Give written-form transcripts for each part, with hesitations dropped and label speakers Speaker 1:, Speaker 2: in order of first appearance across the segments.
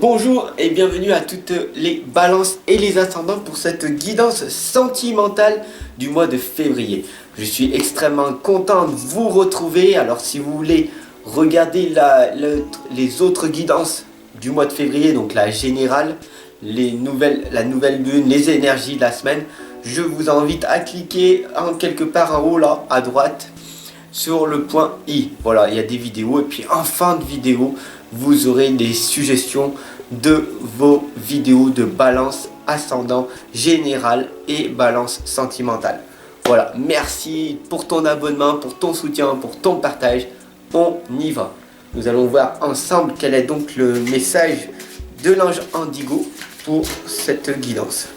Speaker 1: Bonjour et bienvenue à toutes les balances et les ascendants pour cette guidance sentimentale du mois de février. Je suis extrêmement content de vous retrouver. Alors si vous voulez regarder les autres guidances du mois de février, donc la générale, la nouvelle lune, les énergies de la semaine, je vous invite à cliquer quelque part en haut là, à droite, sur le point I. Voilà, il y a des vidéos et puis en fin de vidéo, vous aurez des suggestions de vos vidéos de balance ascendant général et balance sentimentale. Voilà, merci pour ton abonnement, pour ton soutien, pour ton partage. On y va. Nous allons voir ensemble quel est donc le message de l'ange Indigo pour cette guidance.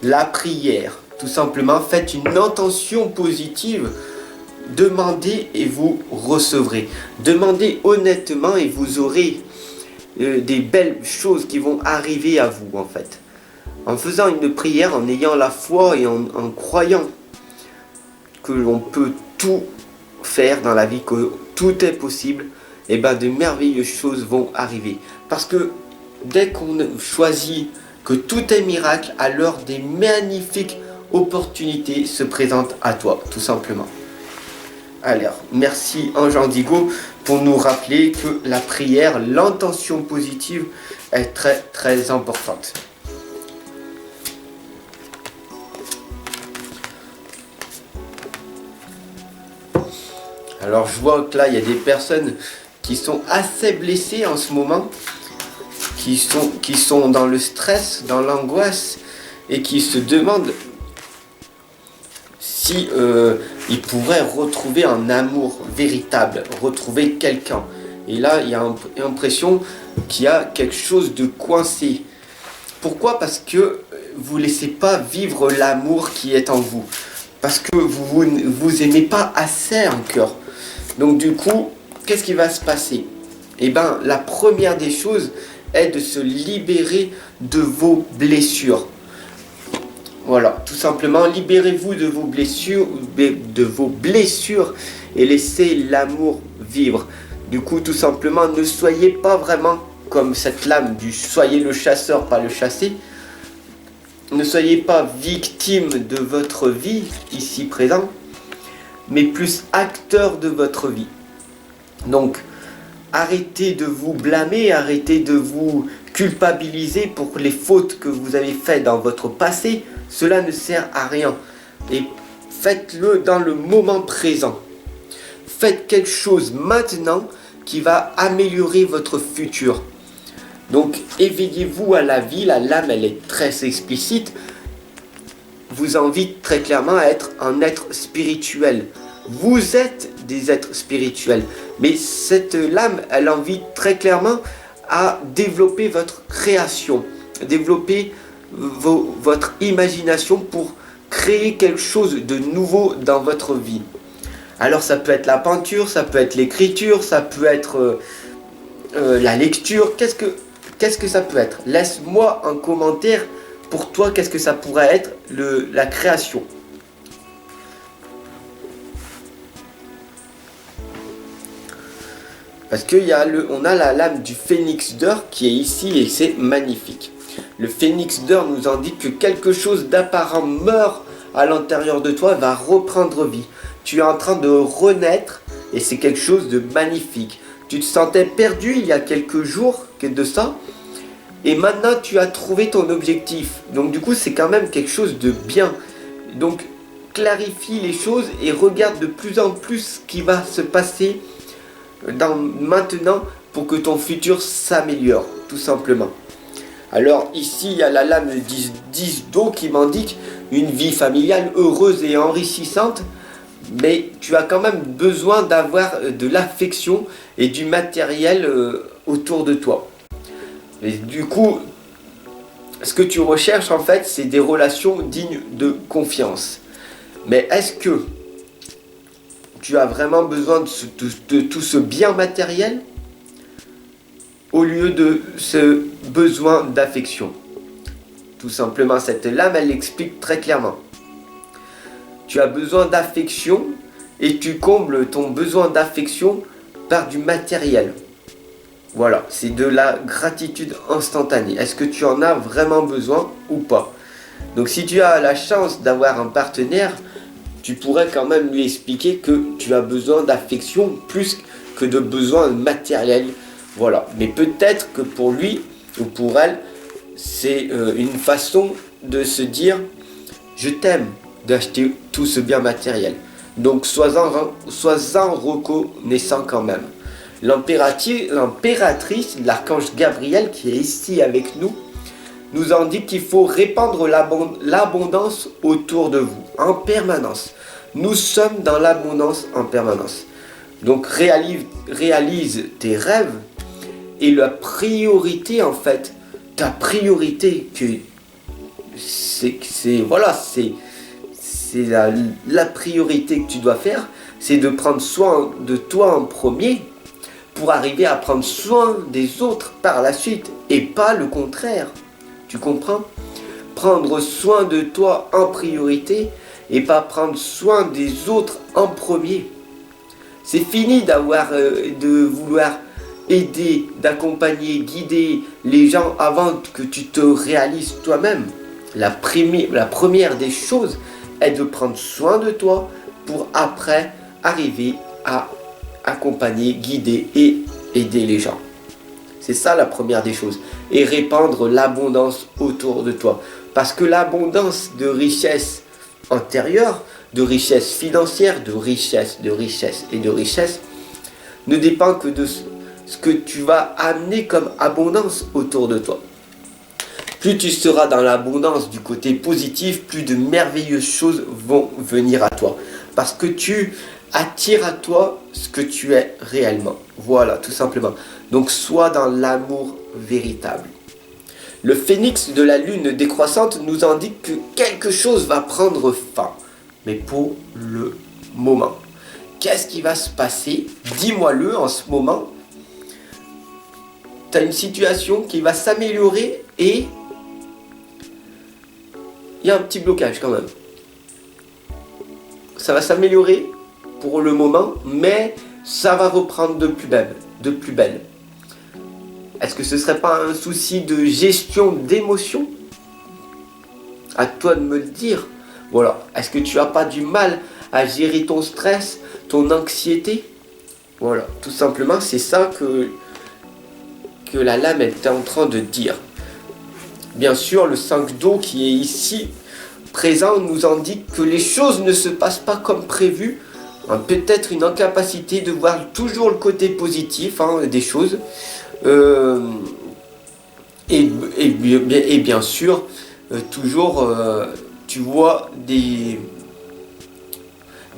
Speaker 1: La prière. Tout simplement, faites une intention positive. Demandez et vous recevrez. Demandez honnêtement et vous aurez des belles choses qui vont arriver à vous en fait. En faisant une prière, en ayant la foi et en croyant que l'on peut tout faire dans la vie, que tout est possible, et bien de merveilleuses choses vont arriver. Parce que dès qu'on choisit que tout est miracle, alors des magnifiques opportunités se présentent à toi, tout simplement. Alors, merci Ange Indigo pour nous rappeler que la prière, l'intention positive est très très importante. Alors, je vois que là, il y a des personnes qui sont assez blessées en ce moment, qui sont dans le stress, dans l'angoisse et qui se demandent si ils pourraient retrouver un amour véritable, retrouver quelqu'un. Et là, il y a l'impression qu'il y a quelque chose de coincé. Pourquoi? Parce que vous ne laissez pas vivre l'amour qui est en vous. Parce que vous aimez pas assez encore. Donc du coup, qu'est-ce qui va se passer? Eh bien, la première des choses est de se libérer de vos blessures. Voilà, tout simplement, libérez-vous de vos blessures et laissez l'amour vivre. Du coup, tout simplement, ne soyez pas vraiment comme cette lame du soyez le chasseur, pas le chassé. Ne soyez pas victime de votre vie ici présent, mais plus acteur de votre vie. Donc, arrêtez de vous blâmer, arrêtez de vous culpabiliser pour les fautes que vous avez faites dans votre passé. Cela ne sert à rien. Et faites-le dans le moment présent. Faites quelque chose maintenant qui va améliorer votre futur. Donc, éveillez-vous à la vie. La lame, elle est très explicite. Vous invite très clairement à être un être spirituel. Vous êtes des êtres spirituels. Mais cette lame, elle invite très clairement à développer votre création. Développer votre imagination pour créer quelque chose de nouveau dans votre vie. Alors ça peut être la peinture, ça peut être l'écriture, ça peut être la lecture. Qu'est-ce que ça peut être? Laisse-moi un commentaire pour toi, qu'est-ce que ça pourrait être la création. Parce qu'on a la lame du phénix d'or qui est ici et c'est magnifique. Le phénix d'or nous indique que quelque chose d'apparent meurt à l'intérieur de toi, va reprendre vie. Tu es en train de renaître et c'est quelque chose de magnifique. Tu te sentais perdu il y a quelques jours de ça et maintenant tu as trouvé ton objectif. Donc du coup c'est quand même quelque chose de bien. Donc clarifie les choses et regarde de plus en plus ce qui va se passer maintenant pour que ton futur s'améliore, tout simplement. Alors ici il y a la lame 10 d'eau qui m'indique une vie familiale heureuse et enrichissante, mais tu as quand même besoin d'avoir de l'affection et du matériel autour de toi. Et du coup, ce que tu recherches en fait, c'est des relations dignes de confiance. Mais est-ce que tu as vraiment besoin de tout ce bien matériel au lieu de ce besoin d'affection? Tout simplement, cette lame, elle l'explique très clairement. Tu as besoin d'affection et tu combles ton besoin d'affection par du matériel. Voilà, c'est de la gratitude instantanée. Est-ce que tu en as vraiment besoin ou pas? Donc si tu as la chance d'avoir un partenaire, tu pourrais quand même lui expliquer que tu as besoin d'affection plus que de besoins matériels. Voilà, mais peut-être que pour lui ou pour elle, c'est une façon de se dire je t'aime, d'acheter tout ce bien matériel. Donc sois-en reconnaissant quand même. L'impératrice, l'archange Gabriel qui est ici avec nous, nous indique qu'il faut répandre l'abondance autour de vous en permanence. Nous sommes dans l'abondance en permanence. Donc réalise tes rêves et la priorité en fait, ta priorité que c'est la priorité que tu dois faire, c'est de prendre soin de toi en premier pour arriver à prendre soin des autres par la suite et pas le contraire. Tu comprends? Prendre soin de toi en priorité et pas prendre soin des autres en premier. C'est fini de vouloir aider, d'accompagner, guider les gens avant que tu te réalises toi-même. La première des choses est de prendre soin de toi pour après arriver à accompagner, guider et aider les gens. C'est ça la première des choses. Et répandre l'abondance autour de toi. Parce que l'abondance de richesse antérieure, de richesse financière, de richesse et de richesse, ne dépend que de ce que tu vas amener comme abondance autour de toi. Plus tu seras dans l'abondance du côté positif, plus de merveilleuses choses vont venir à toi. Parce que tu attires à toi ce que tu es réellement. Voilà, tout simplement. Donc sois dans l'amour véritable. Le phénix de la lune décroissante nous indique que quelque chose va prendre fin. Mais pour le moment. Qu'est-ce qui va se passer? Dis-moi-le en ce moment. Tu as une situation qui va s'améliorer et il y a un petit blocage quand même. Ça va s'améliorer pour le moment, mais ça va reprendre de plus belle. Est-ce que ce serait pas un souci de gestion d'émotion? À toi de me le dire. Voilà. Est-ce que tu n'as pas du mal à gérer ton stress, ton anxiété? Voilà. Tout simplement, c'est ça que la lame est en train de dire. Bien sûr, le 5 d'eau qui est ici présent nous indique que les choses ne se passent pas comme prévu. Peut-être une incapacité de voir toujours le côté positif des choses. Et bien sûr, toujours, tu vois des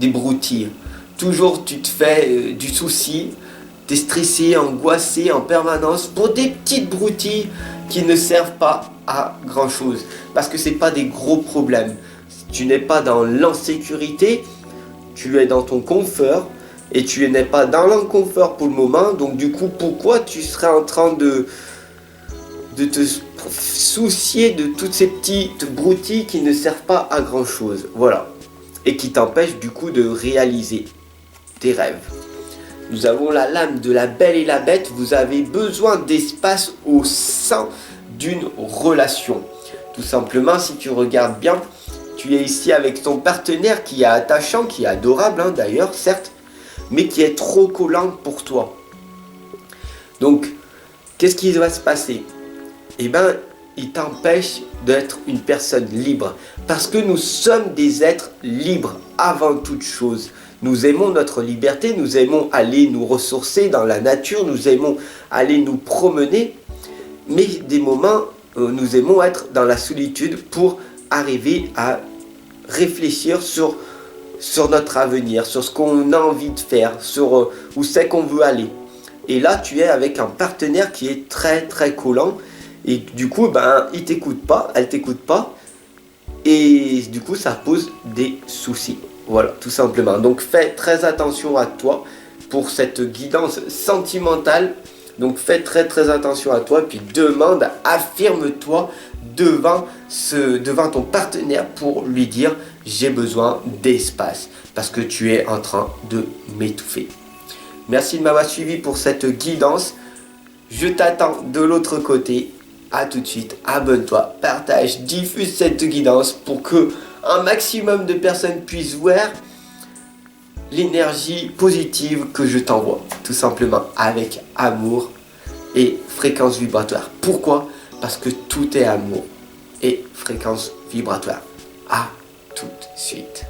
Speaker 1: broutilles. Toujours, tu te fais du souci. Tu es stressé, angoissé en permanence pour des petites broutilles qui ne servent pas à grand chose. Parce que ce n'est pas des gros problèmes. Tu n'es pas dans l'insécurité, tu es dans ton confort et tu n'es pas dans l'inconfort pour le moment. Donc du coup, pourquoi tu serais en train de te soucier de toutes ces petites broutilles qui ne servent pas à grand chose? Voilà. Et qui t'empêchent du coup de réaliser tes rêves. Nous avons la lame de la belle et la bête. Vous avez besoin d'espace au sein d'une relation. Tout simplement, si tu regardes bien, tu es ici avec ton partenaire qui est attachant, qui est adorable d'ailleurs, certes, mais qui est trop collant pour toi. Donc, qu'est-ce qui va se passer? Eh bien, il t'empêche d'être une personne libre. Parce que nous sommes des êtres libres avant toute chose. Nous aimons notre liberté, nous aimons aller nous ressourcer dans la nature, nous aimons aller nous promener. Mais des moments, nous aimons être dans la solitude pour arriver à réfléchir sur notre avenir, sur ce qu'on a envie de faire, sur où c'est qu'on veut aller. Et là, tu es avec un partenaire qui est très très collant. Et du coup, il t'écoute pas, elle t'écoute pas. Et du coup, ça pose des soucis. Voilà, tout simplement. Donc, fais très attention à toi pour cette guidance sentimentale. Donc, fais très très attention à toi. Puis, affirme-toi devant ton partenaire pour lui dire « J'ai besoin d'espace parce que tu es en train de m'étouffer ». Merci de m'avoir suivi pour cette guidance. Je t'attends de l'autre côté. À tout de suite, abonne-toi, partage, diffuse cette guidance pour que un maximum de personnes puissent voir l'énergie positive que je t'envoie. Tout simplement avec amour et fréquence vibratoire. Pourquoi? Parce que tout est amour et fréquence vibratoire. À tout de suite.